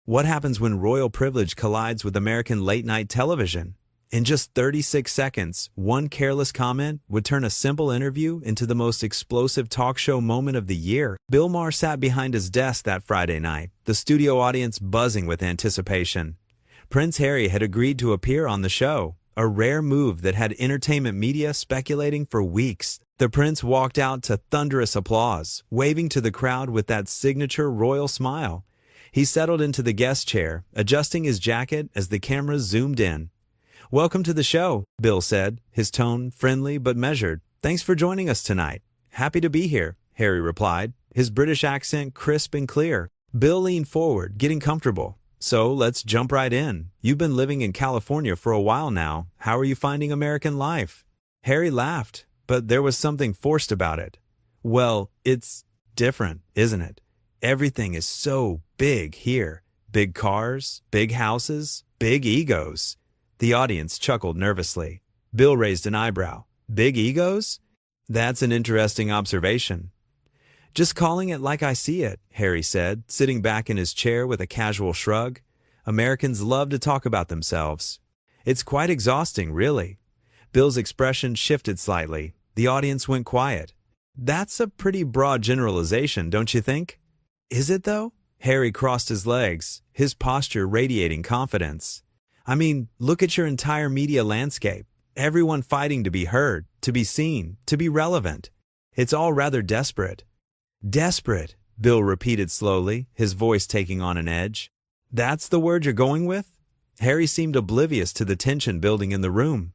What happens when royal privilege collides with American late-night television? In just 36 seconds, one careless comment would turn a simple interview into the most explosive talk show moment of the year. Bill Maher sat behind his desk that Friday night, the studio audience buzzing with anticipation. Prince Harry had agreed to appear on the show, a rare move that had entertainment media speculating for weeks. The prince walked out to thunderous applause, waving to the crowd with that signature royal smile. He settled into the guest chair, adjusting his jacket as the cameras zoomed in. "Welcome to the show," Bill said, his tone friendly but measured. "Thanks for joining us tonight." "Happy to be here," Harry replied, his British accent crisp and clear. Bill leaned forward, getting comfortable. "So let's jump right in. You've been living in California for a while now. How are you finding American life?" Harry laughed, but there was something forced about it. "Well, it's different, isn't it? Everything is so big here. Big cars, big houses, big egos." The audience chuckled nervously. Bill raised an eyebrow. "Big egos? That's an interesting observation." "Just calling it like I see it," Harry said, sitting back in his chair with a casual shrug. "Americans love to talk about themselves. It's quite exhausting, really." Bill's expression shifted slightly. The audience went quiet. "That's a pretty broad generalization, don't you think?" "Is it, though?" Harry crossed his legs, his posture radiating confidence. "I mean, look at your entire media landscape. Everyone fighting to be heard, to be seen, to be relevant. It's all rather desperate." "Desperate," Bill repeated slowly, his voice taking on an edge. "That's the word you're going with?" Harry seemed oblivious to the tension building in the room.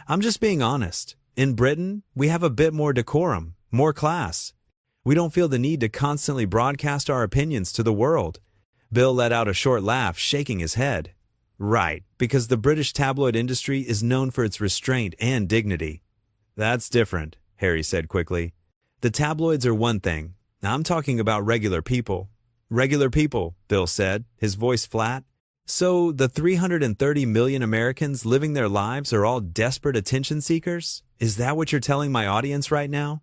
"I'm just being honest. In Britain, we have a bit more decorum, more class. We don't feel the need to constantly broadcast our opinions to the world." Bill let out a short laugh, shaking his head. "Right, because the British tabloid industry is known for its restraint and dignity." "That's different," Harry said quickly. "The tabloids are one thing. I'm talking about regular people." "Regular people," Bill said, his voice flat. "So the 330 million Americans living their lives are all desperate attention seekers? Is that what you're telling my audience right now?"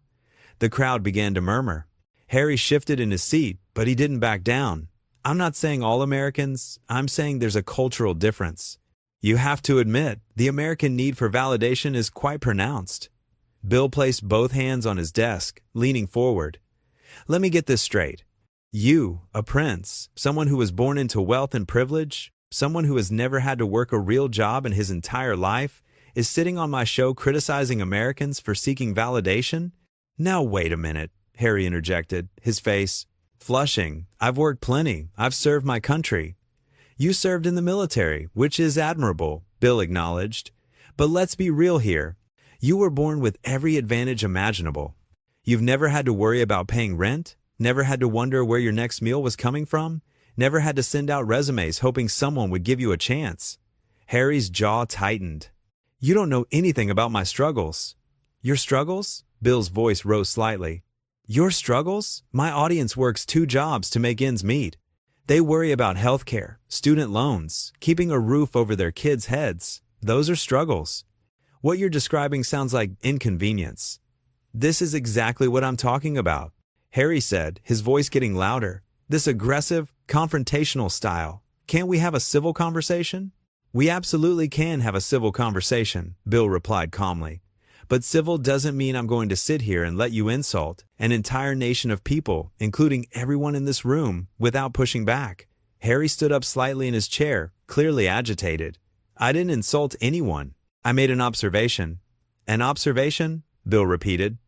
The crowd began to murmur. Harry shifted in his seat, but he didn't back down. "I'm not saying all Americans. I'm saying there's a cultural difference. You have to admit, the American need for validation is quite pronounced." Bill placed both hands on his desk, leaning forward. "Let me get this straight. You, a prince, someone who was born into wealth and privilege, someone who has never had to work a real job in his entire life, is sitting on my show criticizing Americans for seeking validation?" "Now wait a minute," Harry interjected, his face flushing. "I've worked plenty. I've served my country." "You served in the military, which is admirable," Bill acknowledged. "But let's be real here. You were born with every advantage imaginable. You've never had to worry about paying rent, never had to wonder where your next meal was coming from, never had to send out resumes hoping someone would give you a chance." Harry's jaw tightened. "You don't know anything about my struggles." "Your struggles?" Bill's voice rose slightly. "Your struggles? My audience works 2 jobs to make ends meet. They worry about healthcare, student loans, keeping a roof over their kids' heads. Those are struggles. What you're describing sounds like inconvenience." "This is exactly what I'm talking about," Harry said, his voice getting louder. "This aggressive, confrontational style. Can't we have a civil conversation?" "We absolutely can have a civil conversation," Bill replied calmly. "But civil doesn't mean I'm going to sit here and let you insult an entire nation of people, including everyone in this room, without pushing back." Harry stood up slightly in his chair, clearly agitated. "I didn't insult anyone. I made an observation." "An observation?" Bill repeated.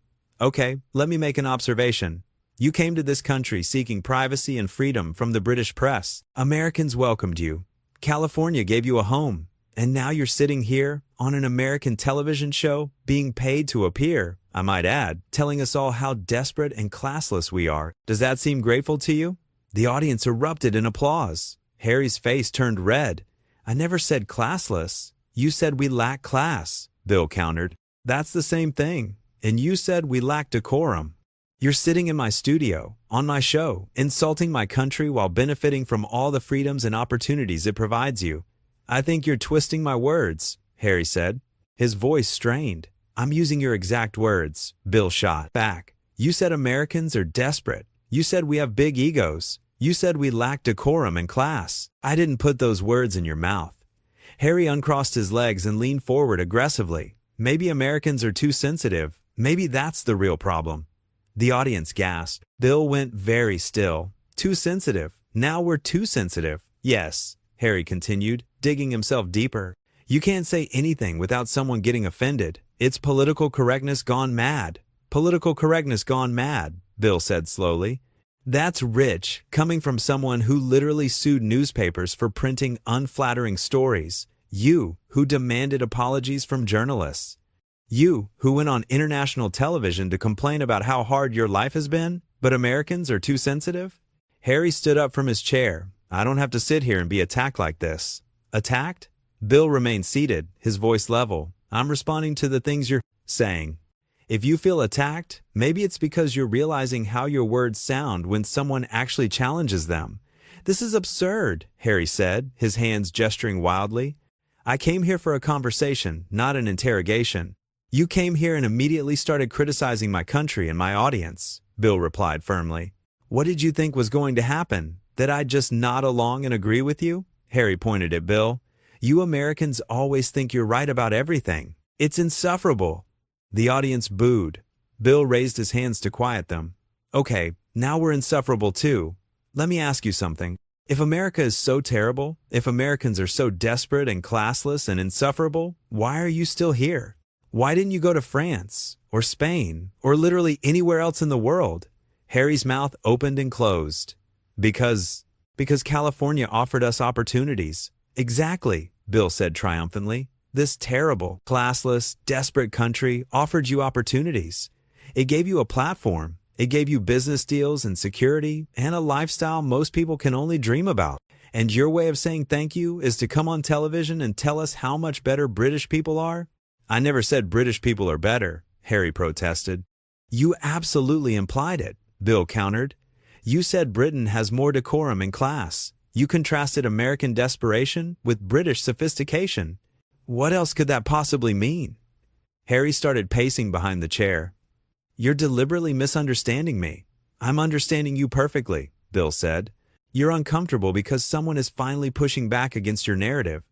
"Okay, let me make an observation. You came to this country seeking privacy and freedom from the British press. Americans welcomed you. California gave you a home. And now you're sitting here on an American television show, being paid to appear, I might add, telling us all how desperate and classless we are. Does that seem grateful to you?" The audience erupted in applause. Harry's face turned red. "I never said classless. You said we lack class," Bill countered. "That's the same thing. And you said we lack decorum. You're sitting in my studio, on my show, insulting my country while benefiting from all the freedoms and opportunities it provides you." "I think you're twisting my words," Harry said, his voice strained. "I'm using your exact words," Bill shot back. "You said Americans are desperate. You said we have big egos. You said we lack decorum and class. I didn't put those words in your mouth. Harry uncrossed his legs and leaned forward aggressively. Maybe Americans are too sensitive. Maybe that's the real problem. The audience gasped. Bill went very still. Too sensitive. Now we're too sensitive. Yes, Harry continued, digging himself deeper. You can't say anything without someone getting offended. It's political correctness gone mad. Political correctness gone mad, Bill said slowly. That's rich, coming from someone who literally sued newspapers for printing unflattering stories. You, who demanded apologies from journalists. You, who went on international television to complain about how hard your life has been, but Americans are too sensitive? Harry stood up from his chair. I don't have to sit here and be attacked like this. Attacked? Bill remained seated, his voice level. I'm responding to the things you're saying. If you feel attacked, maybe it's because you're realizing how your words sound when someone actually challenges them. This is absurd, Harry said, his hands gesturing wildly. I came here for a conversation, not an interrogation. You came here and immediately started criticizing my country and my audience, Bill replied firmly. What did you think was going to happen? That I'd just nod along and agree with you? Harry pointed at Bill. You Americans always think you're right about everything. It's insufferable. The audience booed. Bill raised his hands to quiet them. Okay, now we're insufferable too. Let me ask you something. If America is so terrible, if Americans are so desperate and classless and insufferable, why are you still here? Why didn't you go to France, or Spain, or literally anywhere else in the world? Harry's mouth opened and closed. Because California offered us opportunities. Exactly, Bill said triumphantly. This terrible, classless, desperate country offered you opportunities. It gave you a platform. It gave you business deals and security and a lifestyle most people can only dream about. And your way of saying thank you is to come on television and tell us how much better British people are? I never said British people are better, Harry protested. You absolutely implied it, Bill countered. You said Britain has more decorum and class. You contrasted American desperation with British sophistication. What else could that possibly mean? Harry started pacing behind the chair. You're deliberately misunderstanding me. I'm understanding you perfectly, Bill said. You're uncomfortable because someone is finally pushing back against your narrative.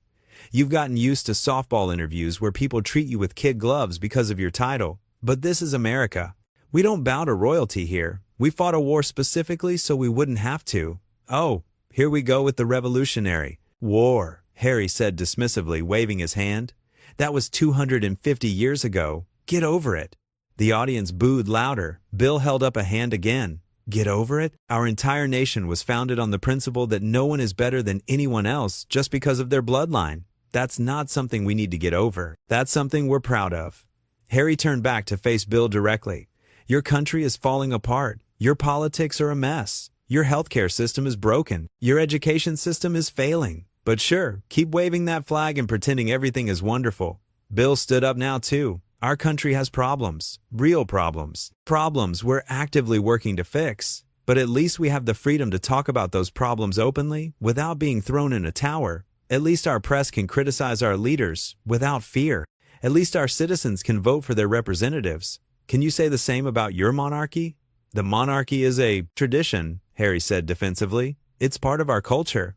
You've gotten used to softball interviews where people treat you with kid gloves because of your title. But this is America. We don't bow to royalty here. We fought a war specifically so we wouldn't have to. Oh, here we go with the Revolutionary War, Harry said dismissively, waving his hand. That was 250 years ago. Get over it. The audience booed louder. Bill held up a hand again. Get over it? Our entire nation was founded on the principle that no one is better than anyone else just because of their bloodline. That's not something we need to get over. That's something we're proud of. Harry turned back to face Bill directly. Your country is falling apart. Your politics are a mess. Your healthcare system is broken. Your education system is failing. But sure, keep waving that flag and pretending everything is wonderful. Bill stood up now too. Our country has problems. Real problems. Problems we're actively working to fix. But at least we have the freedom to talk about those problems openly without being thrown in a tower. At least our press can criticize our leaders without fear. At least our citizens can vote for their representatives. Can you say the same about your monarchy? The monarchy is a tradition, Harry said defensively. It's part of our culture.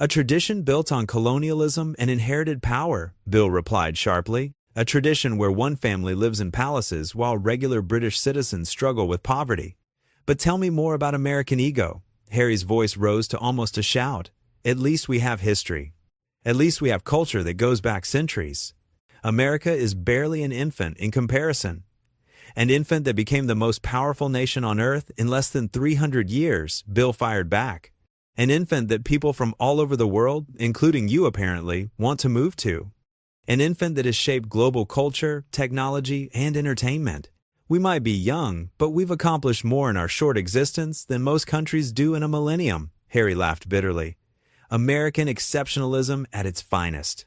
A tradition built on colonialism and inherited power, Bill replied sharply. A tradition where one family lives in palaces while regular British citizens struggle with poverty. But tell me more about American ego. Harry's voice rose to almost a shout. At least we have history. At least we have culture that goes back centuries. America is barely an infant in comparison. An infant that became the most powerful nation on earth in less than 300 years, Bill fired back. An infant that people from all over the world, including you apparently, want to move to. An infant that has shaped global culture, technology, and entertainment. We might be young, but we've accomplished more in our short existence than most countries do in a millennium, Harry laughed bitterly. American exceptionalism at its finest.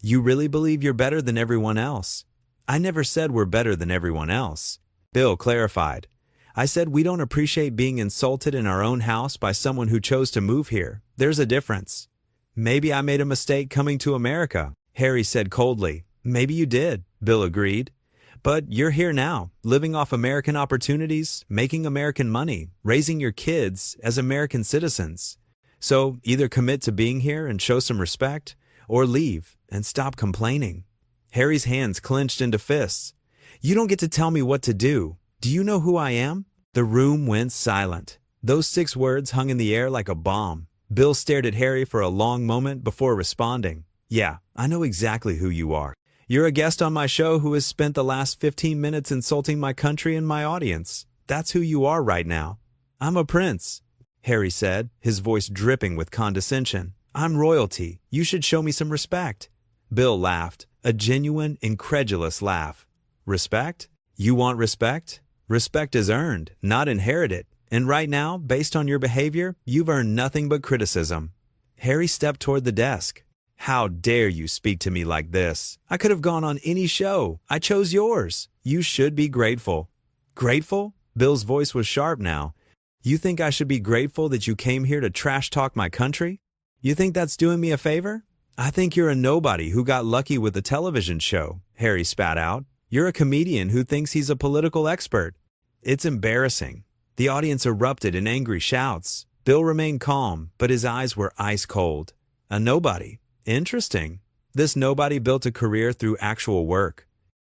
You really believe you're better than everyone else? I never said we're better than everyone else. Bill clarified. I said we don't appreciate being insulted in our own house by someone who chose to move here. There's a difference. Maybe I made a mistake coming to America, Harry said coldly. Maybe you did, Bill agreed. But you're here now, living off American opportunities, making American money, raising your kids as American citizens. So either commit to being here and show some respect, or leave and stop complaining. Harry's hands clenched into fists. You don't get to tell me what to do. Do you know who I am? The room went silent. Those 6 words hung in the air like a bomb. Bill stared at Harry for a long moment before responding. Yeah, I know exactly who you are. You're a guest on my show who has spent the last 15 minutes insulting my country and my audience. That's who you are right now. I'm a prince, Harry said, his voice dripping with condescension. I'm royalty. You should show me some respect. Bill laughed, a genuine, incredulous laugh. Respect? You want respect? Respect is earned, not inherited. And right now, based on your behavior, you've earned nothing but criticism. Harry stepped toward the desk. How dare you speak to me like this? I could have gone on any show. I chose yours. You should be grateful. Grateful? Bill's voice was sharp now. You think I should be grateful that you came here to trash talk my country? You think that's doing me a favor? I think you're a nobody who got lucky with a television show, Harry spat out. You're a comedian who thinks he's a political expert. It's embarrassing. The audience erupted in angry shouts. Bill remained calm, but his eyes were ice cold. A nobody. Interesting. This nobody built a career through actual work.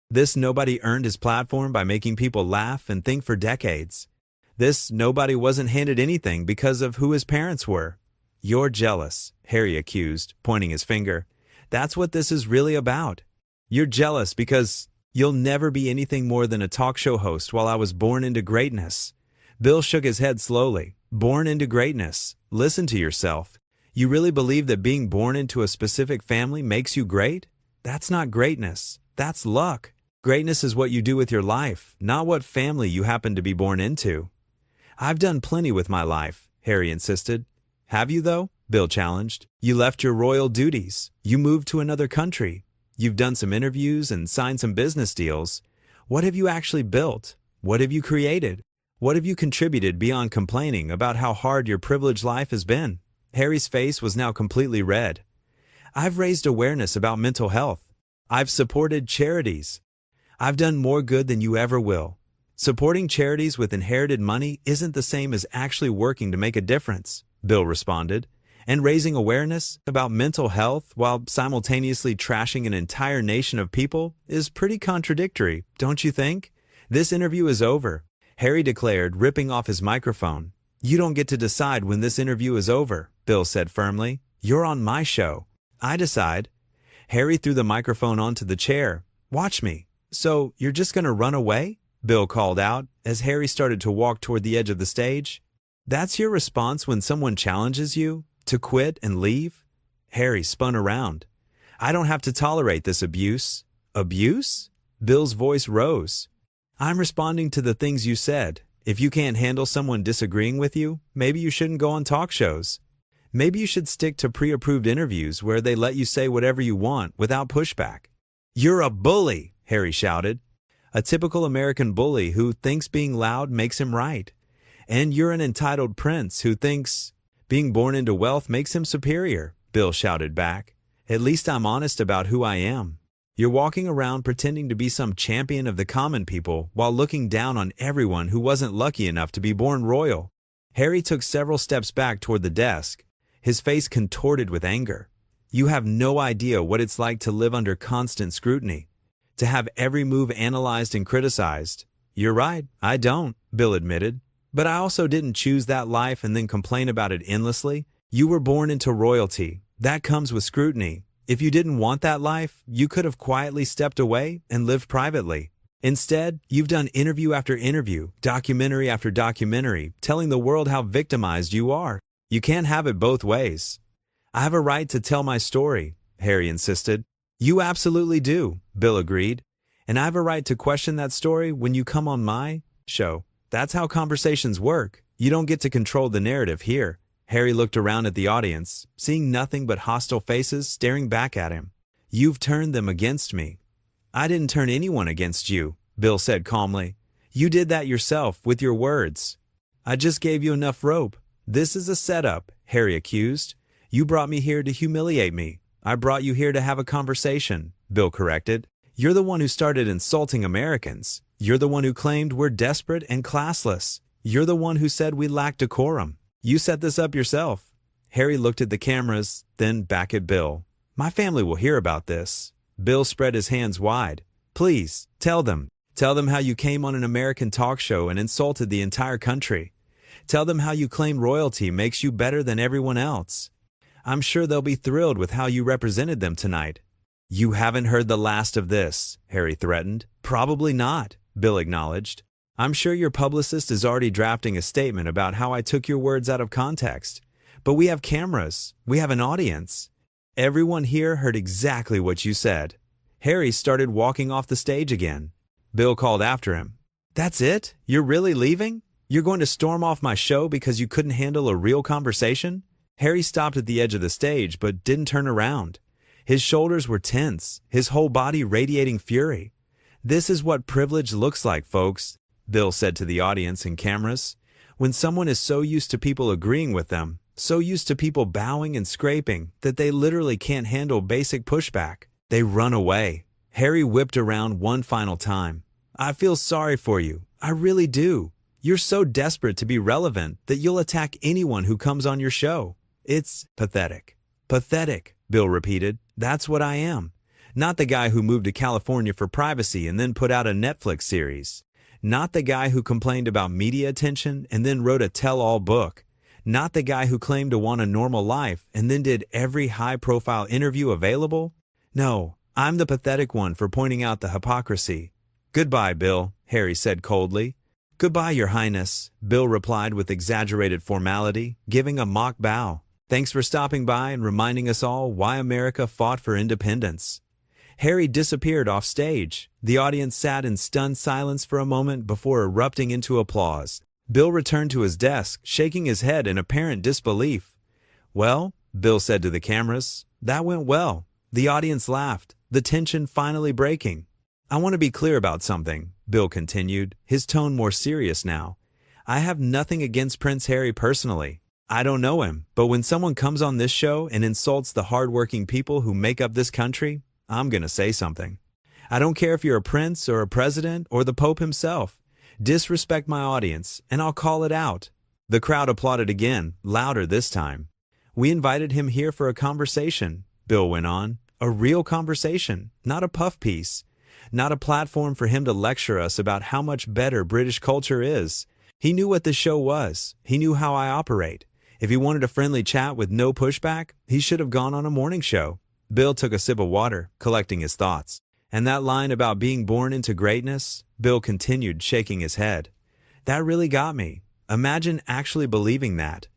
This nobody earned his platform by making people laugh and think for decades. This nobody wasn't handed anything because of who his parents were. You're jealous, Harry accused, pointing his finger. That's what this is really about. You're jealous because you'll never be anything more than a talk show host while I was born into greatness. Bill shook his head slowly. Born into greatness. Listen to yourself. You really believe that being born into a specific family makes you great? That's not greatness. That's luck. Greatness is what you do with your life, not what family you happen to be born into. I've done plenty with my life, Harry insisted. Have you, though? Bill challenged. You left your royal duties. You moved to another country. You've done some interviews and signed some business deals. What have you actually built? What have you created? What have you contributed beyond complaining about how hard your privileged life has been? Harry's face was now completely red. I've raised awareness about mental health. I've supported charities. I've done more good than you ever will. Supporting charities with inherited money isn't the same as actually working to make a difference, Bill responded. And raising awareness about mental health while simultaneously trashing an entire nation of people is pretty contradictory, don't you think? This interview is over, Harry declared, ripping off his microphone. You don't get to decide when this interview is over, Bill said firmly. You're on my show. I decide. Harry threw the microphone onto the chair. Watch me. So, you're just going to run away? Bill called out as Harry started to walk toward the edge of the stage. That's your response when someone challenges you? To quit and leave? Harry spun around. I don't have to tolerate this abuse. Abuse? Bill's voice rose. I'm responding to the things you said. If you can't handle someone disagreeing with you, maybe you shouldn't go on talk shows. Maybe you should stick to pre-approved interviews where they let you say whatever you want without pushback. You're a bully, Harry shouted. A typical American bully who thinks being loud makes him right. And you're an entitled prince who thinks being born into wealth makes him superior, Bill shouted back. At least I'm honest about who I am. You're walking around pretending to be some champion of the common people while looking down on everyone who wasn't lucky enough to be born royal. Harry took several steps back toward the desk, his face contorted with anger. You have no idea what it's like to live under constant scrutiny, to have every move analyzed and criticized. You're right, I don't, Bill admitted. But I also didn't choose that life and then complain about it endlessly. You were born into royalty. That comes with scrutiny. If you didn't want that life, you could have quietly stepped away and lived privately. Instead, you've done interview after interview, documentary after documentary, telling the world how victimized you are. You can't have it both ways. I have a right to tell my story, Harry insisted. You absolutely do, Bill agreed. And I have a right to question that story when you come on my show. That's how conversations work. You don't get to control the narrative here. Harry looked around at the audience, seeing nothing but hostile faces staring back at him. You've turned them against me. I didn't turn anyone against you, Bill said calmly. You did that yourself with your words. I just gave you enough rope. This is a setup, Harry accused. You brought me here to humiliate me. I brought you here to have a conversation, Bill corrected. You're the one who started insulting Americans. You're the one who claimed we're desperate and classless. You're the one who said we lack decorum. You set this up yourself." Harry looked at the cameras, then back at Bill. "My family will hear about this." Bill spread his hands wide. "Please, tell them. Tell them how you came on an American talk show and insulted the entire country. Tell them how you claim royalty makes you better than everyone else. I'm sure they'll be thrilled with how you represented them tonight." "You haven't heard the last of this," Harry threatened. "Probably not," Bill acknowledged. "I'm sure your publicist is already drafting a statement about how I took your words out of context. But we have cameras. We have an audience. Everyone here heard exactly what you said." Harry started walking off the stage again. Bill called after him. "That's it? You're really leaving? You're going to storm off my show because you couldn't handle a real conversation?" Harry stopped at the edge of the stage but didn't turn around. His shoulders were tense, his whole body radiating fury. "This is what privilege looks like, folks," Bill said to the audience and cameras. "When someone is so used to people agreeing with them, so used to people bowing and scraping, that they literally can't handle basic pushback, they run away." Harry whipped around one final time. "I feel sorry for you. I really do. You're so desperate to be relevant that you'll attack anyone who comes on your show. It's pathetic." "Pathetic," Bill repeated. "That's what I am. Not the guy who moved to California for privacy and then put out a Netflix series. Not the guy who complained about media attention and then wrote a tell-all book. Not the guy who claimed to want a normal life and then did every high-profile interview available. No, I'm the pathetic one for pointing out the hypocrisy." "Goodbye, Bill," Harry said coldly. "Goodbye, Your Highness," Bill replied with exaggerated formality, giving a mock bow. "Thanks for stopping by and reminding us all why America fought for independence." Harry disappeared off stage. The audience sat in stunned silence for a moment before erupting into applause. Bill returned to his desk, shaking his head in apparent disbelief. "Well," Bill said to the cameras, "that went well." The audience laughed, the tension finally breaking. "I want to be clear about something," Bill continued, his tone more serious now. "I have nothing against Prince Harry personally. I don't know him, but when someone comes on this show and insults the hardworking people who make up this country, I'm going to say something. I don't care if you're a prince or a president or the Pope himself. Disrespect my audience, and I'll call it out." The crowd applauded again, louder this time. "We invited him here for a conversation," Bill went on. "A real conversation, not a puff piece. Not a platform for him to lecture us about how much better British culture is. He knew what the show was. He knew how I operate. If he wanted a friendly chat with no pushback, he should have gone on a morning show." Bill took a sip of water, collecting his thoughts. "And that line about being born into greatness," Bill continued, shaking his head. "That really got me. Imagine actually believing that.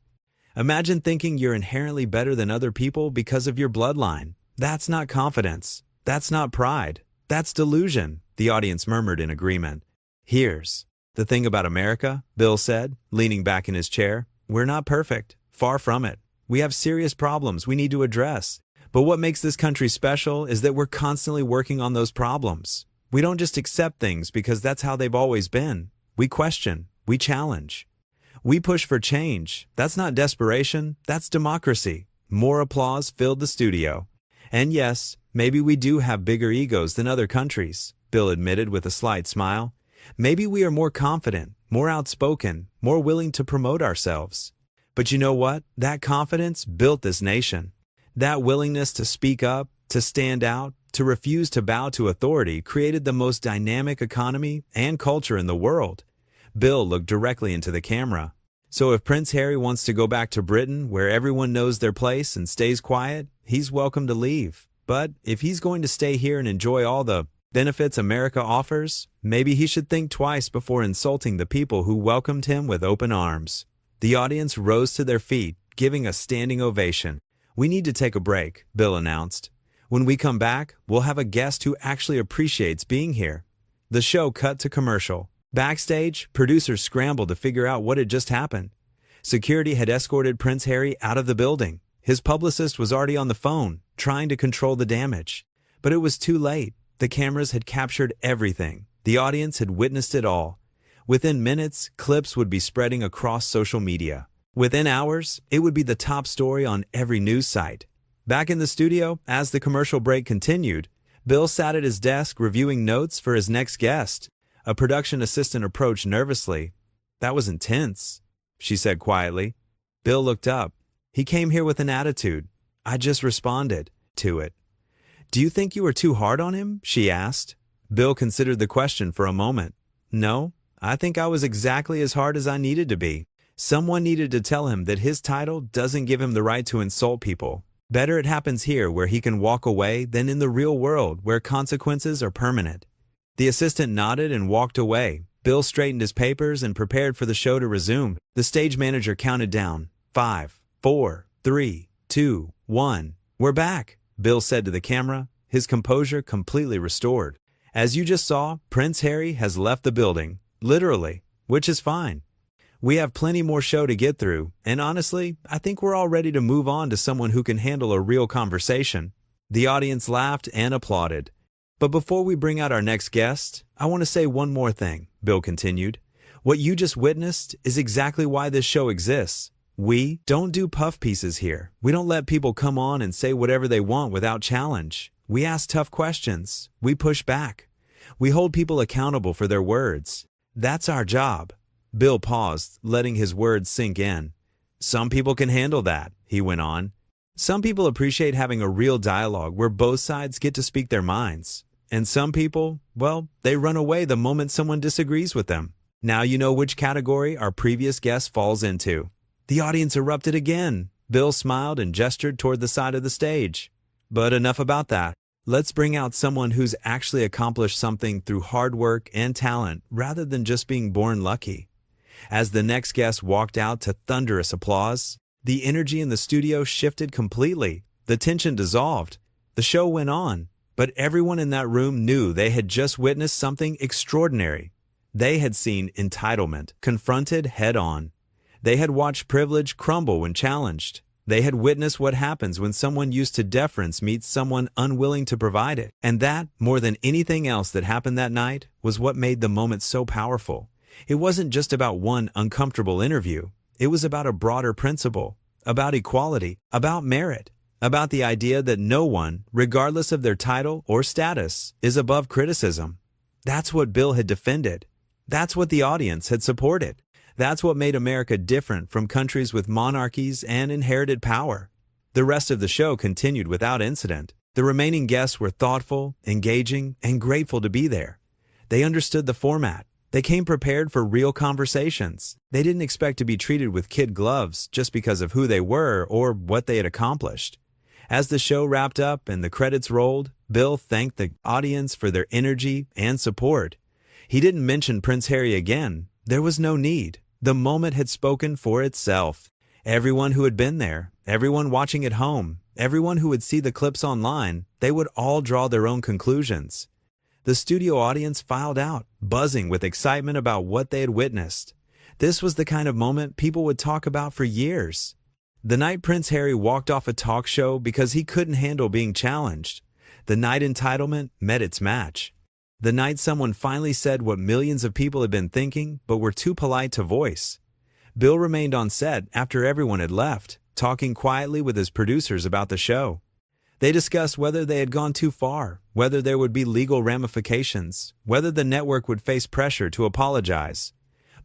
Imagine thinking you're inherently better than other people because of your bloodline. That's not confidence. That's not pride. That's delusion," the audience murmured in agreement. "Here's the thing about America," Bill said, leaning back in his chair. "We're not perfect. Far from it. We have serious problems we need to address. But what makes this country special is that we're constantly working on those problems. We don't just accept things because that's how they've always been. We question. We challenge. We push for change. That's not desperation. That's democracy." More applause filled the studio. "And yes, maybe we do have bigger egos than other countries," Bill admitted with a slight smile. "Maybe we are more confident, more outspoken, more willing to promote ourselves. But you know what? That confidence built this nation. That willingness to speak up, to stand out, to refuse to bow to authority created the most dynamic economy and culture in the world." Bill looked directly into the camera. "So if Prince Harry wants to go back to Britain where everyone knows their place and stays quiet, he's welcome to leave. But if he's going to stay here and enjoy all the benefits America offers, maybe he should think twice before insulting the people who welcomed him with open arms." The audience rose to their feet, giving a standing ovation. "We need to take a break," Bill announced. "When we come back, we'll have a guest who actually appreciates being here." The show cut to commercial. Backstage, producers scrambled to figure out what had just happened. Security had escorted Prince Harry out of the building. His publicist was already on the phone, trying to control the damage. But it was too late. The cameras had captured everything. The audience had witnessed it all. Within minutes, clips would be spreading across social media. Within hours, it would be the top story on every news site. Back in the studio, as the commercial break continued, Bill sat at his desk reviewing notes for his next guest. A production assistant approached nervously. "That was intense," she said quietly. Bill looked up. He came here with an attitude. "I just responded to it." "Do you think you were too hard on him?" she asked. Bill considered the question for a moment. "No, I think I was exactly as hard as I needed to be. Someone needed to tell him that his title doesn't give him the right to insult people. Better it happens here where he can walk away than in the real world where consequences are permanent." The assistant nodded and walked away. Bill straightened his papers and prepared for the show to resume. The stage manager counted down. 5, 4, 3, 2, 1. "We're back," Bill said to the camera, his composure completely restored. "As you just saw, Prince Harry has left the building, literally, which is fine. We have plenty more show to get through, and honestly, I think we're all ready to move on to someone who can handle a real conversation." The audience laughed and applauded. "But before we bring out our next guest, I want to say one more thing," Bill continued. "What you just witnessed is exactly why this show exists. We don't do puff pieces here. We don't let people come on and say whatever they want without challenge. We ask tough questions. We push back. We hold people accountable for their words. That's our job." Bill paused, letting his words sink in. "Some people can handle that," he went on. "Some people appreciate having a real dialogue where both sides get to speak their minds. And some people, well, they run away the moment someone disagrees with them. Now you know which category our previous guest falls into." The audience erupted again. Bill smiled and gestured toward the side of the stage. "But enough about that. Let's bring out someone who's actually accomplished something through hard work and talent rather than just being born lucky." As the next guest walked out to thunderous applause, the energy in the studio shifted completely. The tension dissolved. The show went on, but everyone in that room knew they had just witnessed something extraordinary. They had seen entitlement confronted head-on. They had watched privilege crumble when challenged. They had witnessed what happens when someone used to deference meets someone unwilling to provide it. And that, more than anything else that happened that night, was what made the moment so powerful. It wasn't just about one uncomfortable interview. It was about a broader principle, about equality, about merit, about the idea that no one, regardless of their title or status, is above criticism. That's what Bill had defended. That's what the audience had supported. That's what made America different from countries with monarchies and inherited power. The rest of the show continued without incident. The remaining guests were thoughtful, engaging, and grateful to be there. They understood the format. They came prepared for real conversations. They didn't expect to be treated with kid gloves just because of who they were or what they had accomplished. As the show wrapped up and the credits rolled, Bill thanked the audience for their energy and support. He didn't mention Prince Harry again. There was no need. The moment had spoken for itself. Everyone who had been there, everyone watching at home, everyone who would see the clips online, they would all draw their own conclusions. The studio audience filed out, buzzing with excitement about what they had witnessed. This was the kind of moment people would talk about for years. The night Prince Harry walked off a talk show because he couldn't handle being challenged. The night entitlement met its match. The night someone finally said what millions of people had been thinking but were too polite to voice. Bill remained on set after everyone had left, talking quietly with his producers about the show. They discussed whether they had gone too far, whether there would be legal ramifications, whether the network would face pressure to apologize.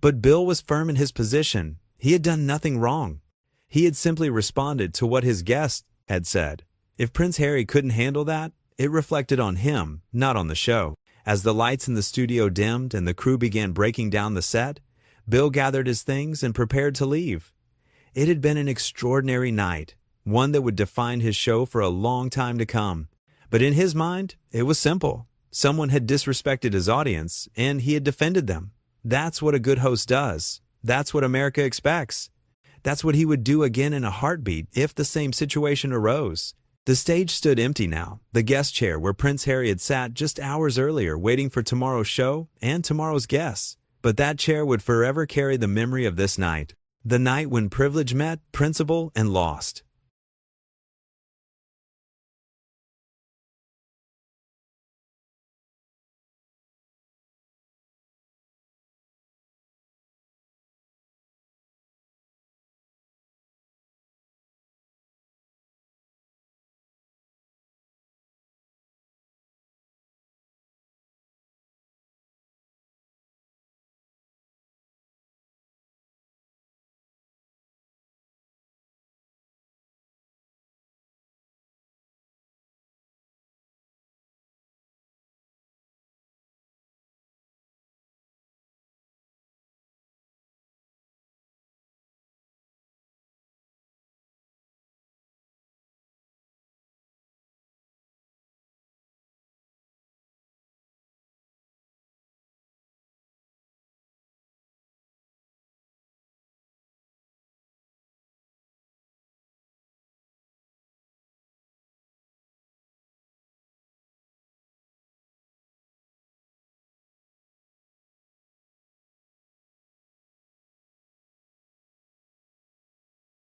But Bill was firm in his position. He had done nothing wrong. He had simply responded to what his guest had said. If Prince Harry couldn't handle that, it reflected on him, not on the show. As the lights in the studio dimmed and the crew began breaking down the set, Bill gathered his things and prepared to leave. It had been an extraordinary night, one that would define his show for a long time to come. But in his mind, it was simple. Someone had disrespected his audience, and he had defended them. That's what a good host does. That's what America expects. That's what he would do again in a heartbeat if the same situation arose. The stage stood empty now, the guest chair where Prince Harry had sat just hours earlier waiting for tomorrow's show and tomorrow's guests. But that chair would forever carry the memory of this night. The night when privilege met principle and lost.